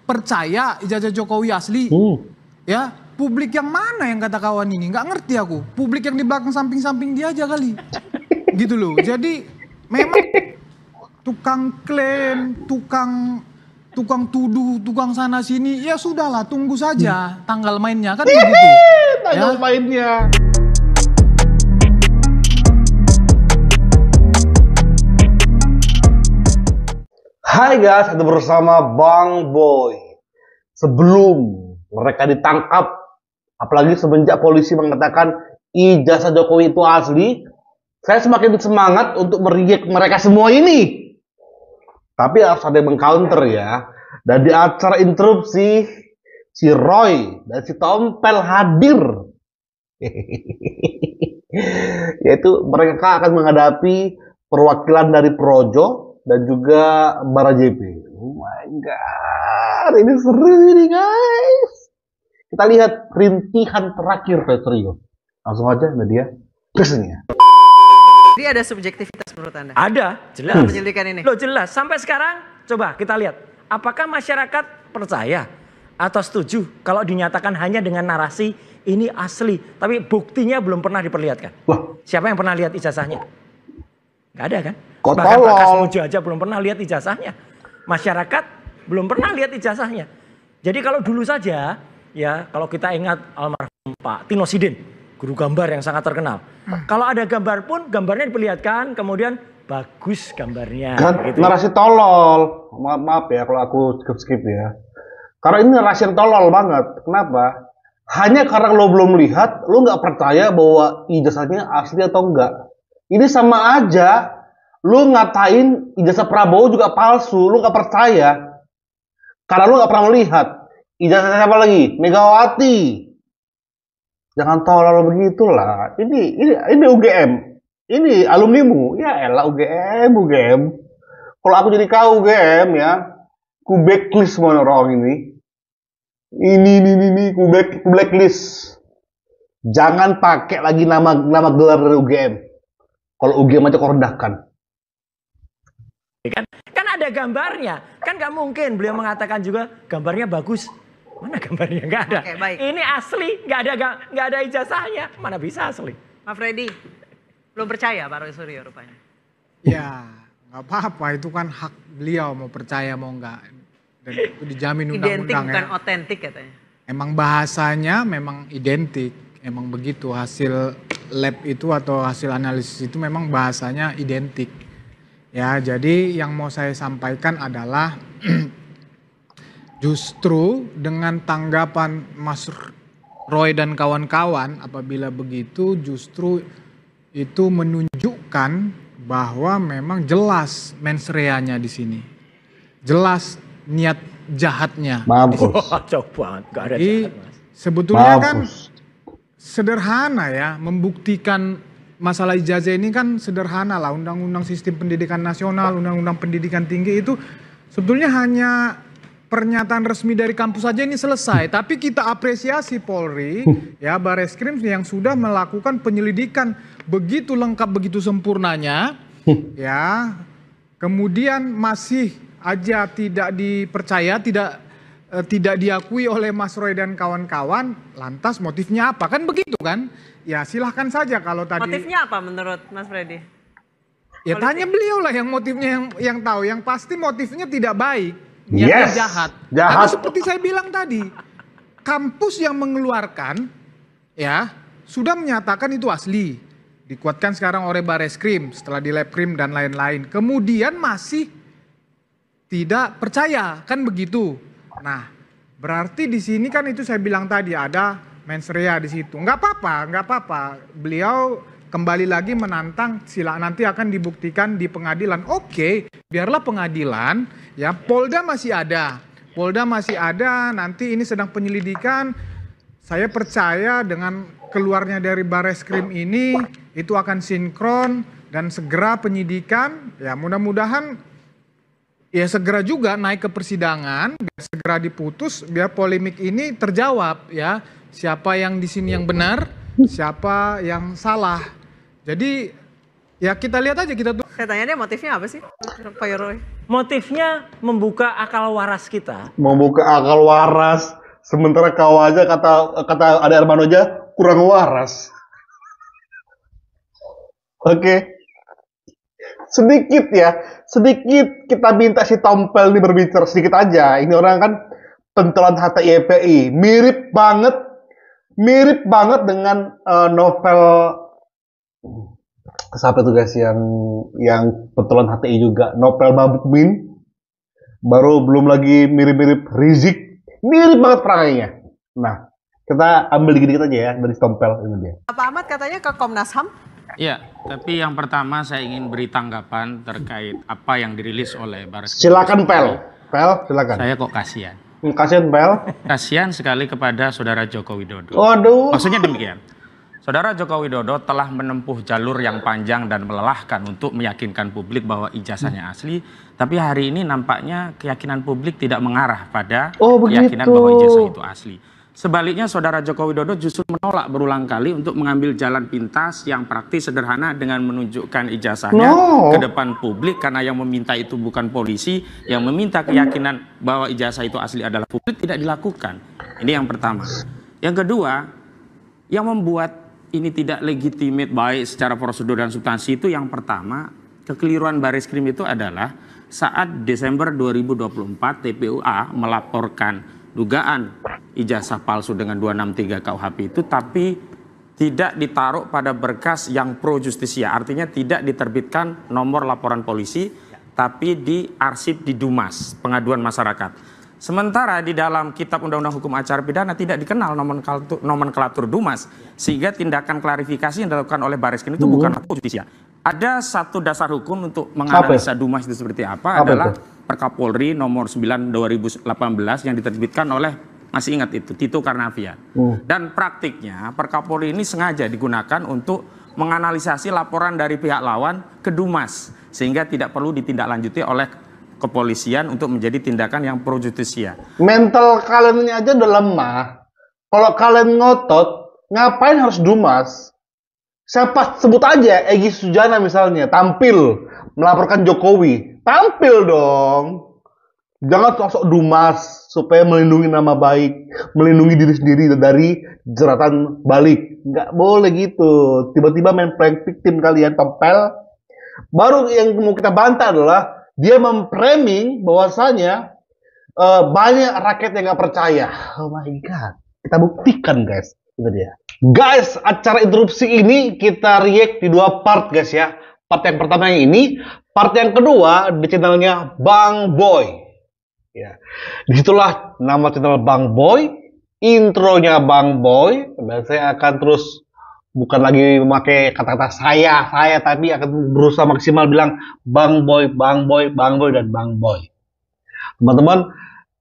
percaya ijazah Jokowi asli. Ya, publik yang mana yang kata kawan ini? Nggak ngerti aku. Publik yang di belakang samping-samping dia aja kali. Gitu loh. Jadi memang tukang klaim, tukang tuduh, tukang sana sini, ya sudahlah, tunggu saja tanggal mainnya kan begitu. Tanggal mainnya. Hai guys, ada bersama Bang Boy. Sebelum mereka ditangkap, apalagi semenjak polisi mengatakan ijazah Jokowi itu asli, saya semakin semangat untuk meriak mereka semua ini. Tapi harus ada yang mengcounter ya. Dan di acara interupsi, si Roy dan si Tompel hadir. Yaitu mereka akan menghadapi perwakilan dari Projo dan juga Barajepi. Oh my god, ini seru ini guys. Kita lihat rintihan terakhir Petrio. Langsung aja Nadia, kesini. Jadi ada subjektivitas menurut Anda? Ada, jelas. Penyelidikan ini. Loh jelas, sampai sekarang coba kita lihat. Apakah masyarakat percaya atau setuju kalau dinyatakan hanya dengan narasi ini asli. Tapi buktinya belum pernah diperlihatkan. Wah. Siapa yang pernah lihat ijazahnya? Gak ada kan? Kok Bahkan tolong? Pak Kasmujo aja belum pernah lihat ijazahnya. Masyarakat belum pernah lihat ijazahnya. Jadi kalau dulu saja, ya kalau kita ingat almarhum Pak Tino Sidin, guru gambar yang sangat terkenal. Kalau ada gambar pun, gambarnya diperlihatkan, kemudian bagus gambarnya. Gitu. Narasi tolol. Maaf ya kalau aku skip ya. Karena ini narasi yang tolol banget. Kenapa? Hanya karena lo belum lihat, lo nggak percaya bahwa ijazahnya asli atau enggak. Ini sama aja. Lo ngatain ijazah Prabowo juga palsu. Lo nggak percaya. Karena lo nggak pernah melihat. Ijazah siapa lagi? Megawati. Jangan tolol begitulah. Ini UGM. Ini alumnimu. Ya elah UGM. Kalau aku jadi kau UGM ya, ku backlist semua orang ini. Ini ku blacklist. Jangan pakai lagi nama gelar dari UGM. Kalau UGM aja kau rendahkan. Kan ada gambarnya. Kan gak mungkin beliau mengatakan juga gambarnya bagus. Mana gambarnya? Nggak ada. Oke, baik. Ini asli, nggak ada ijazahnya. Mana bisa asli? Mas Freddy, belum percaya Pak Roy Suryo rupanya. Ya, nggak apa-apa, itu kan hak beliau mau percaya mau enggak. Dan itu dijamin undang-undang Identik ya. bukan otentik katanya. Emang bahasanya memang identik, emang begitu hasil lab itu atau hasil analisis itu memang bahasanya identik. Ya, jadi yang mau saya sampaikan adalah justru dengan tanggapan Mas Roy dan kawan-kawan apabila begitu justru itu menunjukkan bahwa memang jelas mens reanya di sini. Jelas niat jahatnya. Mampus. Coba, nggak ada Jadi jahat, Mas. sebetulnya kan Mampus. sederhana ya membuktikan masalah ijazah ini kan sederhana lah. Undang-undang sistem pendidikan nasional, undang-undang pendidikan tinggi itu sebetulnya hanya pernyataan resmi dari kampus saja ini selesai. Tapi kita apresiasi Polri, ya Bareskrim yang sudah melakukan penyelidikan begitu lengkap, begitu sempurnanya, ya. Kemudian masih aja tidak dipercaya, tidak diakui oleh Mas Roy dan kawan-kawan. Lantas motifnya apa? Kan begitu kan? Ya silahkan saja kalau tadi. Motifnya apa menurut Mas Freddy? Ya tanya beliau lah yang motifnya yang tahu. Yang pasti motifnya tidak baik. Niatnya jahat. Karena seperti saya bilang tadi, kampus yang mengeluarkan ya sudah menyatakan itu asli. Dikuatkan sekarang oleh Bareskrim setelah di Labkrim dan lain-lain. Kemudian masih tidak percaya, kan begitu. Nah, berarti di sini kan itu saya bilang tadi ada mens rea di situ. Nggak apa-apa. Beliau kembali lagi menantang, sila nanti akan dibuktikan di pengadilan. Oke, biarlah pengadilan, ya Polda masih ada, nanti ini sedang penyelidikan. Saya percaya dengan keluarnya dari Bareskrim ini, itu akan sinkron dan segera penyidikan, ya mudah-mudahan ya segera juga naik ke persidangan, biar segera diputus, biar polemik ini terjawab ya. Siapa yang di sini yang benar, siapa yang salah. Jadi ya kita lihat aja, kita tuh Saya tanya dia motifnya apa sih, Pak Roy? Motifnya membuka akal waras kita. Membuka akal waras. Sementara kau aja kata ada Armando aja kurang waras. Oke. Sedikit kita minta si Tompel ini berbicara sedikit aja. Ini orang kan pentolan HTI mirip banget dengan novel siapa tuh guys yang pentolan HTI juga, novel Mabukmin. Baru belum lagi mirip-mirip Rizik, mirip banget perangainya. Nah, kita ambil dikit-dikit aja ya dari Tompel ini dia. Pak Ahmad katanya ke Komnas HAM. Ya, tapi yang pertama saya ingin beri tanggapan terkait apa yang dirilis oleh Baris. Silakan Pel, silakan. Saya kok kasihan. Kasihan Pel. Kasihan sekali kepada Saudara Joko Widodo. Waduh. Maksudnya demikian. Saudara Joko Widodo telah menempuh jalur yang panjang dan melelahkan untuk meyakinkan publik bahwa ijazahnya asli. Tapi hari ini nampaknya keyakinan publik tidak mengarah pada keyakinan bahwa ijazah itu asli. Sebaliknya Saudara Joko Widodo justru menolak berulang kali untuk mengambil jalan pintas yang praktis sederhana dengan menunjukkan ijazahnya ke depan publik, karena yang meminta itu bukan polisi, yang meminta keyakinan bahwa ijazah itu asli adalah publik, tidak dilakukan. Ini yang pertama. Yang kedua, yang membuat ini tidak legitimate baik secara prosedur dan substansi itu yang pertama, kekeliruan Bariskrim itu adalah saat Desember 2024 TPUA melaporkan dugaan ijazah palsu dengan 263 KUHP itu, tapi tidak ditaruh pada berkas yang pro justisia, artinya tidak diterbitkan nomor laporan polisi, tapi diarsip di Dumas, pengaduan masyarakat. Sementara di dalam Kitab Undang-Undang Hukum Acara Pidana tidak dikenal nomenklatur Dumas, sehingga tindakan klarifikasi yang dilakukan oleh Bariskrim itu bukan pro justisia. Ada satu dasar hukum untuk menganalisa Dumas itu seperti apa adalah Perkapolri nomor 9 2018 yang diterbitkan oleh, masih ingat itu, Tito Karnavian. Dan praktiknya Perkapolri ini sengaja digunakan untuk menganalisasi laporan dari pihak lawan ke Dumas, sehingga tidak perlu ditindaklanjuti oleh kepolisian untuk menjadi tindakan yang pro justisia. Mental kalian ini aja udah lemah. Kalau kalian ngotot, ngapain harus Dumas? Siapa sebut aja Egy Sujana misalnya tampil melaporkan Jokowi, tampil dong. Jangan sosok Dumas supaya melindungi nama baik, melindungi diri sendiri dari jeratan balik. Nggak boleh gitu. Tiba-tiba main prank victim kalian, Tompel. Baru yang mau kita bantah adalah dia memframing bahwasanya banyak rakyat yang nggak percaya. Oh my god, kita buktikan guys. Itu dia. Guys, acara interupsi ini kita react di 2 part guys ya. Part yang pertama yang ini, part yang kedua di channelnya Bang Boy. Ya, disitulah nama channel Bang Boy, intronya Bang Boy, dan saya akan terus bukan lagi memakai kata-kata saya, tapi akan berusaha maksimal bilang Bang Boy, dan Bang Boy. Teman-teman,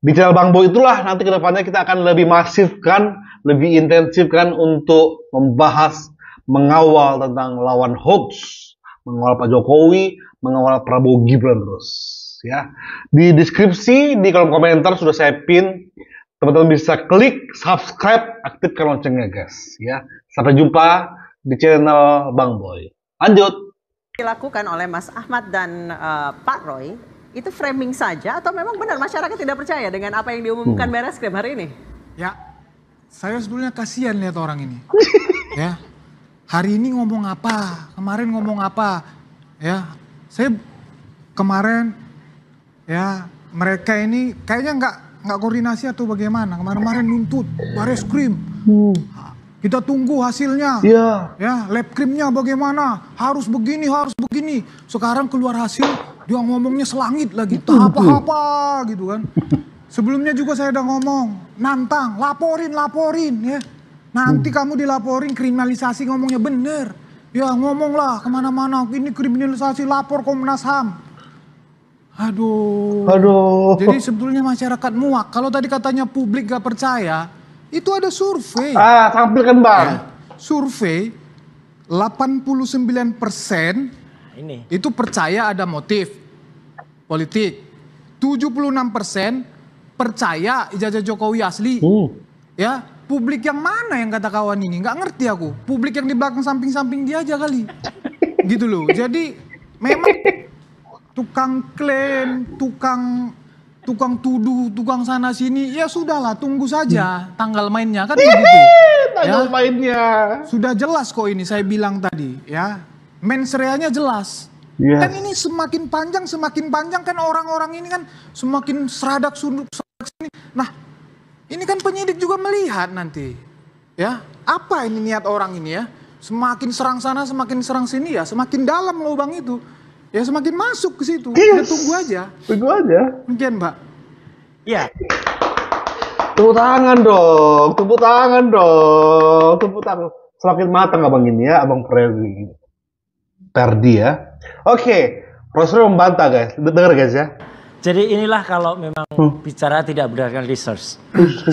di channel Bang Boy itulah nanti kedepannya kita akan lebih masifkan, lebih intensifkan untuk membahas, mengawal tentang lawan hoax, mengawal Pak Jokowi, mengawal Prabowo Gibran terus. Ya, di deskripsi, di kolom komentar sudah saya pin. Teman-teman bisa klik subscribe, aktifkan loncengnya guys. Ya, sampai jumpa di channel Bang Boy. Lanjut. Dilakukan oleh Mas Ahmad dan Pak Roy itu framing saja atau memang benar masyarakat tidak percaya dengan apa yang diumumkan Bariskrim hari ini? Ya, saya sebetulnya kasihan lihat orang ini. Ya, hari ini ngomong apa, kemarin ngomong apa, ya. Saya kemarin, ya mereka ini kayaknya nggak koordinasi atau bagaimana. Kemarin nuntut Bariskrim. Kita tunggu hasilnya. Ya, lab krimnya bagaimana? Harus begini, harus begini. Sekarang keluar hasil, dia ngomongnya selangit lagi. Apa-apa gitu kan. Sebelumnya juga saya udah ngomong, nantang, laporin ya. Nanti kamu dilaporin kriminalisasi, ngomongnya bener. Ya ngomonglah kemana-mana, ini kriminalisasi, lapor Komnas HAM. Aduh. Jadi sebetulnya masyarakat muak. Kalau tadi katanya publik gak percaya, itu ada survei. Tampilkan Bang. Ya, survei 89% Ini. itu percaya ada motif politik. 76% percaya ijazah Jokowi asli. Ya, publik yang mana yang kata kawan ini? Nggak ngerti aku. Publik yang di belakang samping-samping dia aja kali. Gitu loh. Jadi memang tukang klaim, tukang tuduh, tukang sana sini, ya sudahlah, tunggu saja tanggal mainnya kan begitu. Tanggal mainnya. Sudah jelas kok ini saya bilang tadi ya. Mens reanya jelas. Yes. Kan ini semakin panjang kan orang-orang ini kan semakin seradak sunduk sini. Nah, ini kan penyidik juga melihat nanti. Ya, apa ini niat orang ini ya? Semakin serang sana, semakin serang sini ya, semakin dalam lubang itu. Ya semakin masuk ke situ. Yes. Kita tunggu aja. Tunggu aja. Mungkin, Mbak. Ya, Tepuk tangan dong, tepuk tangan dong, tepuk tangan. Semakin matang abang ini ya, abang Ferdi ya. Oke, Rosro membantah guys, dengar guys ya. jadi inilah kalau memang bicara tidak berdasarkan research.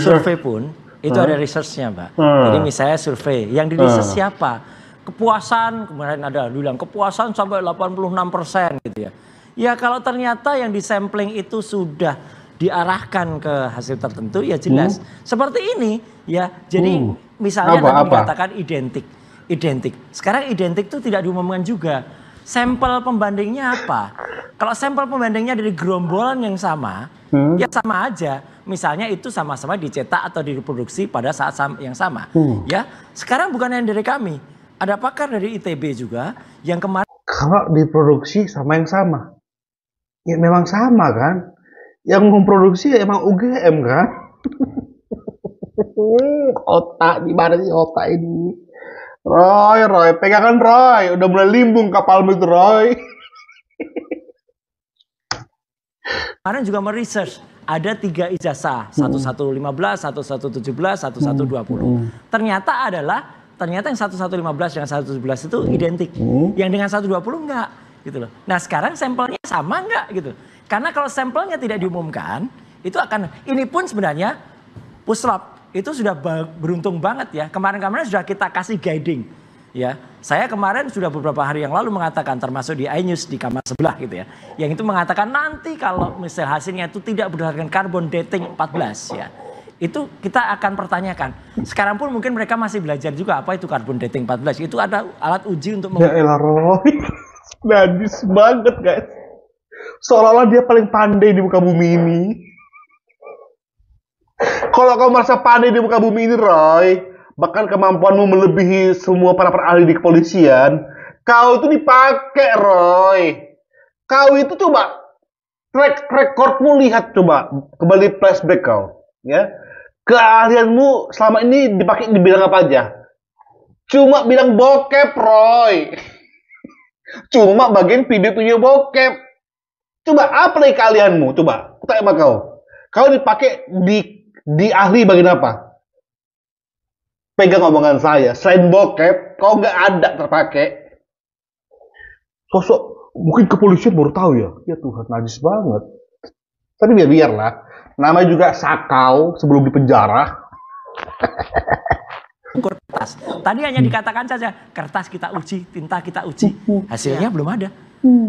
Survei pun itu ada researchnya, Mbak. Jadi misalnya survei, yang di research siapa? Kepuasan, kemarin ada bilang kepuasan sampai 86% gitu ya. Ya kalau ternyata yang disampling itu sudah diarahkan ke hasil tertentu ya jelas. Seperti ini ya. Jadi misalnya tadi dikatakan identik. Sekarang identik itu tidak diumumkan juga. Sampel pembandingnya apa? Kalau sampel pembandingnya dari gerombolan yang sama, ya sama aja. Misalnya itu sama-sama dicetak atau direproduksi pada saat yang sama. Ya, sekarang bukan yang dari kami. Ada pakar dari ITB juga yang kemarin. Kalau diproduksi sama yang sama, ya memang sama kan? Yang memproduksi ya emang UGM kan? Otak di mana sih otak ini? Roy, pegangan Roy, udah mulai limbung kapalmu itu Roy. Kemarin juga meresearch ada 3 ijazah, 1115, 1117, 1120. Ternyata yang 1115 dengan 1117 itu identik. Yang dengan 120 enggak gitu loh. Nah, sekarang sampelnya sama enggak gitu. Karena kalau sampelnya tidak diumumkan, itu akan ini pun sebenarnya puslap itu sudah beruntung banget ya. Kemarin-kemarin sudah kita kasih guiding. Ya, saya kemarin sudah beberapa hari yang lalu mengatakan termasuk di iNews di kamar sebelah gitu ya. Yang itu mengatakan nanti kalau misal hasilnya itu tidak berdasarkan carbon dating 14 ya. Itu kita akan pertanyakan. Sekarang pun mungkin mereka masih belajar juga apa itu carbon dating 14. Itu ada alat uji untuk Ya elah Roy. Najis banget guys. Seolah-olah dia paling pandai di muka bumi ini. Kalau kau merasa pandai di muka bumi ini, Roy, bahkan kemampuanmu melebihi semua para ahli di kepolisian, kau itu dipakai, Roy. Kau itu coba track recordmu lihat coba, kembali flashback kau, ya. Keahlianmu selama ini dipakai di bidang apa aja? Cuma bilang bokep, Roy. Cuma bagian video bokep. Coba apa lagi keahlianmu? Coba, aku tanya sama kau. Kau dipakai di ahli bagian apa? Pegang omongan saya, selain bokep, kau nggak ada terpakai. Sosok mungkin kepolisian baru tahu ya. Ya Tuhan, najis banget. Tapi biarlah. Namanya juga sakau sebelum dipenjara. kertas. Tadi hanya dikatakan saja kertas kita uji, tinta kita uji, hasilnya belum ada.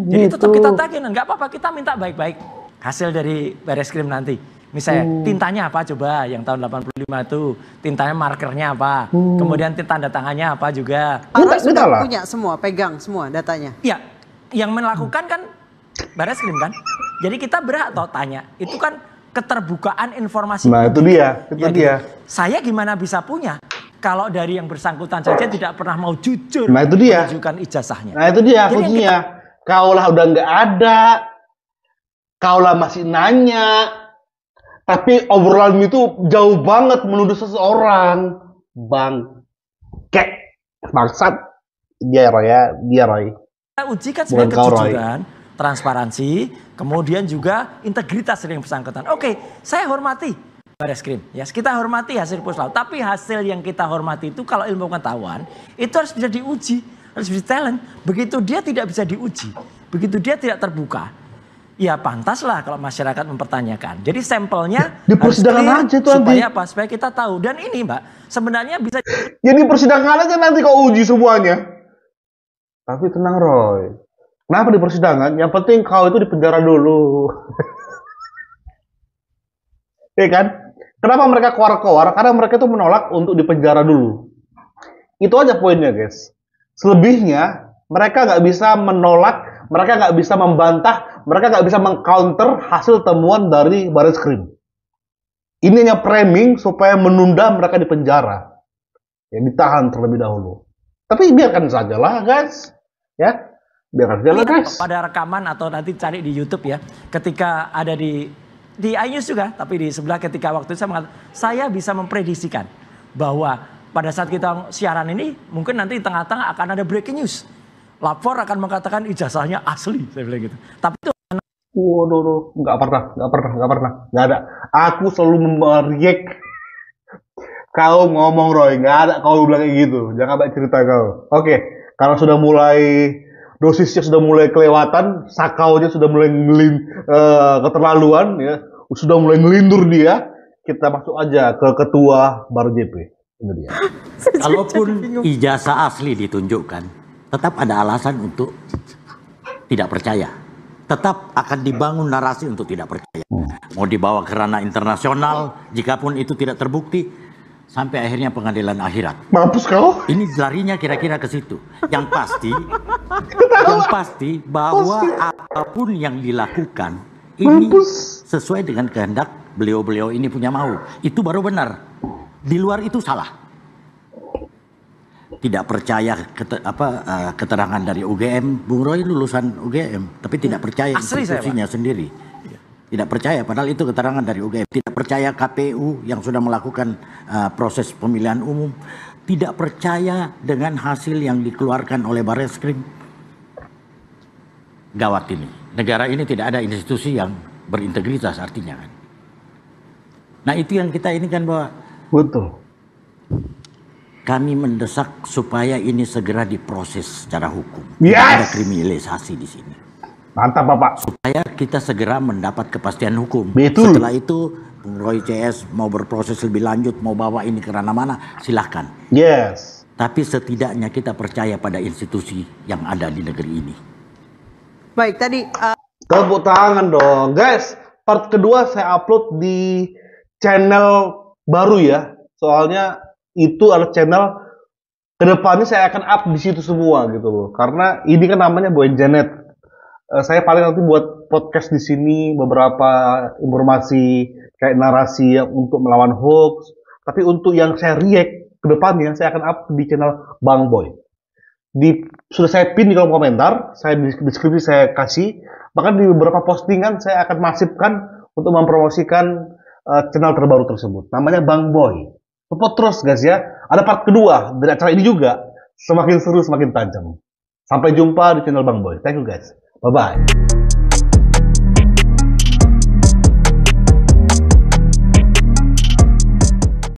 Jadi tetap kita tagih, nggak apa-apa, kita minta baik-baik hasil dari Bareskrim nanti. Misalnya tintanya apa coba yang tahun 85 itu, tintanya markernya apa, kemudian tanda tangannya apa juga. Pak Roy sudah punya semua, pegang semua datanya. Iya, yang melakukan kan Bareskrim kan. Jadi kita berhak toh tanya, itu kan keterbukaan informasi. Nah itu dia, itu dia. Gitu. Saya gimana bisa punya? Kalau dari yang bersangkutan saja tidak pernah mau jujur menunjukkan ijazahnya. Nah itu dia kuncinya. Kaulah udah nggak ada, kaulah masih nanya, tapi obrolan itu jauh banget menuduh seseorang. Bang, kek, bangsat, dia Roy ya, dia Roy. Kita ujikan sebagai kejujuran, transparansi, kemudian juga integritas dari yang bersangkutan. Oke, saya hormati Bareskrim, ya kita hormati hasil puslap, tapi hasil yang kita hormati itu kalau ilmu pengetahuan itu harus bisa diuji, harus bisa talent. Begitu dia tidak bisa diuji, begitu dia tidak terbuka, ya pantaslah kalau masyarakat mempertanyakan. Jadi sampelnya di persidangan aja tuh supaya apa? Supaya kita tahu. Dan ini Mbak, sebenarnya bisa. Ya di persidangan aja nanti kau uji semuanya. Tapi tenang Roy, kenapa di persidangan? Yang penting kau itu dipenjara dulu. Iya kan? Kenapa mereka keluar-keluar? Karena mereka itu menolak untuk dipenjara dulu. Itu aja poinnya guys. Selebihnya mereka nggak bisa menolak mereka nggak bisa membantah, mereka nggak bisa mengcounter hasil temuan dari Barreskrim. Ini hanya framing supaya menunda mereka di penjara, ya ditahan terlebih dahulu. Tapi biarkan sajalah guys, ya biarkan sajalah guys. Pada rekaman atau nanti cari di YouTube ya, ketika ada di iNews juga, tapi di sebelah ketika waktu itu saya bisa memprediksikan bahwa pada saat kita siaran ini mungkin nanti di tengah-tengah akan ada breaking news. Lapor akan mengatakan ijazahnya asli, saya bilang gitu. Tapi itu Waduh, nggak pernah, nggak ada. Aku selalu meriak. Kau ngomong Roy, nggak ada kau bilang kayak gitu. Jangan banyak cerita kau. Oke, karena sudah mulai dosisnya sudah mulai kelewatan, sakaunya sudah mulai keterlaluan, ya, sudah mulai ngelindur dia. Kita masuk aja ke ketua baru JP. Ini dia. Kalaupun ijazah asli ditunjukkan, tetap ada alasan untuk tidak percaya. Tetap akan dibangun narasi untuk tidak percaya. Mau dibawa ke ranah internasional, jikapun itu tidak terbukti, sampai akhirnya pengadilan akhirat. Mampus kau. Ini larinya kira-kira ke situ. Yang pasti bahwa apapun yang dilakukan ini sesuai dengan kehendak beliau-beliau ini punya mau. Itu baru benar. Di luar itu salah. Tidak percaya keterangan dari UGM. Bung Roy lulusan UGM, tapi tidak percaya institusinya sendiri. Tidak percaya, padahal itu keterangan dari UGM. Tidak percaya KPU yang sudah melakukan proses pemilihan umum. Tidak percaya dengan hasil yang dikeluarkan oleh Barreskrim. Gawat ini. Negara ini tidak ada institusi yang berintegritas artinya kan. Nah itu yang kita ini kan bahwa Betul. kami mendesak supaya ini segera diproses secara hukum. Yes. Tidak ada kriminalisasi di sini. Mantap Bapak. Supaya kita segera mendapat kepastian hukum. Betul. Setelah itu Bung Roy CS mau berproses lebih lanjut, mau bawa ini ke ranah mana, silahkan. Yes. Tapi setidaknya kita percaya pada institusi yang ada di negeri ini. Baik, tadi Tepuk tangan dong, guys. Part kedua saya upload di channel baru ya. Soalnya itu adalah channel kedepannya saya akan up di situ semua gitu loh. Karena ini kan namanya Boy Janet. Saya paling nanti buat podcast di sini beberapa informasi kayak narasi ya, untuk melawan hoax. Tapi untuk yang saya react kedepannya saya akan up di channel Bang Boy. Sudah saya pin di kolom komentar, saya di deskripsi saya kasih. Bahkan di beberapa postingan saya akan masifkan untuk mempromosikan channel terbaru tersebut. Namanya Bang Boy. Support terus guys ya. Ada part kedua dari acara ini juga. Semakin seru, semakin tajam. Sampai jumpa di channel Bang Boy. Thank you guys. Bye-bye.